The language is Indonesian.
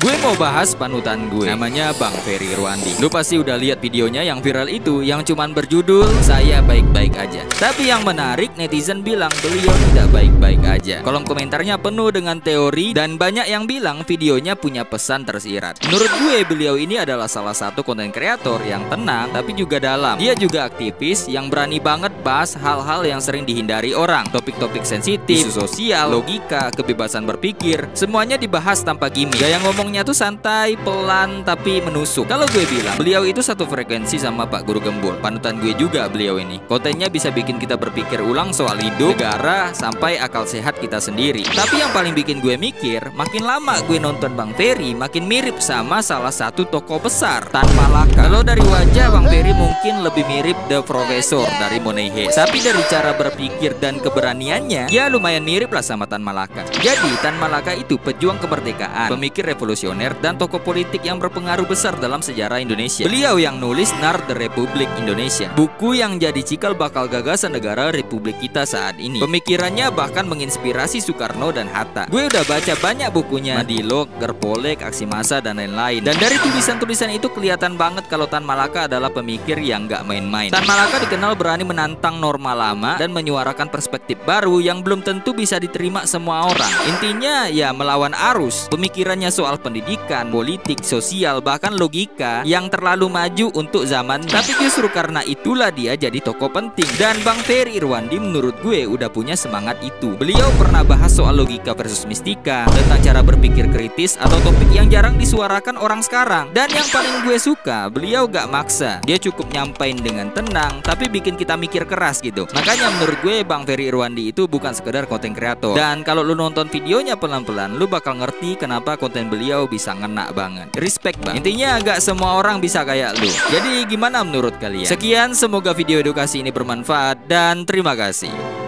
Gue mau bahas panutan gue, namanya Bang Ferry Irwandi. Lu pasti udah lihat videonya yang viral itu, yang cuman berjudul "Saya baik-baik aja". Tapi yang menarik, netizen bilang beliau tidak baik-baik aja. Kolom komentarnya penuh dengan teori dan banyak yang bilang videonya punya pesan tersirat. Menurut gue, beliau ini adalah salah satu konten kreator yang tenang tapi juga dalam. Dia juga aktivis yang berani banget bahas hal-hal yang sering dihindari orang. Topik-topik sensitif, isu sosial, logika, kebebasan berpikir, semuanya dibahas tanpa gimmick. Gaya ngomongnya tuh santai, pelan, tapi menusuk. Kalau gue bilang, beliau itu satu frekuensi sama Pak Guru Gembul. Panutan gue juga beliau ini. Kontennya bisa bikin kita berpikir ulang soal hidup, negara, sampai akal sehat kita sendiri. Tapi yang paling bikin gue mikir, makin lama gue nonton Bang Ferry, makin mirip sama salah satu tokoh besar, Tan Malaka. Kalau dari wajah, Bang Ferry mungkin lebih mirip The Professor dari Money Heist. Tapi dari cara berpikir dan keberaniannya, ya lumayan mirip lah sama Tan Malaka. Jadi Tan Malaka itu pejuang kemerdekaan, pemikir revolusioner, dan tokoh politik yang berpengaruh besar dalam sejarah Indonesia. Beliau yang nulis Nar The Republic Indonesia, buku yang jadi cikal bakal gagasan negara Republik kita saat ini. Pemikirannya bahkan menginspirasi Soekarno dan Hatta. Gue udah baca banyak bukunya, Madilog, Gerpolek, Aksi Massa, dan lain-lain. Dan dari tulisan-tulisan itu kelihatan banget kalau Tan Malaka adalah pemikir yang gak main-main. Tan Malaka dikenal berani menantang norma lama dan menyuarakan perspektif baru yang belum tentu bisa diterima semua orang. Intinya ya melawan arus. Pemikirannya soal pendidikan, politik, sosial, bahkan logika yang terlalu maju untuk zaman. Tapi justru karena itulah dia jadi tokoh penting. Dan Bang Ferry Irwandi menurut gue udah punya semangat itu. Beliau pernah bahas soal logika versus mistika, tentang cara berpikir kritis atau topik yang jarang disuarakan orang sekarang. Dan yang paling gue suka, beliau gak maksa. Dia cukup nyampein dengan tenang, tapi bikin kita mikir keras gitu. Makanya menurut gue Bang Ferry Irwandi itu bukan sekedar konten kreator. Dan kalau lu nonton videonya pelan-pelan, lu bakal ngerti kenapa konten beliau bisa ngena banget. Respect bang. Intinya gak semua orang bisa kayak lu. Jadi gimana menurut kalian? Sekian, semoga video edukasi ini bermanfaat dan terima kasih.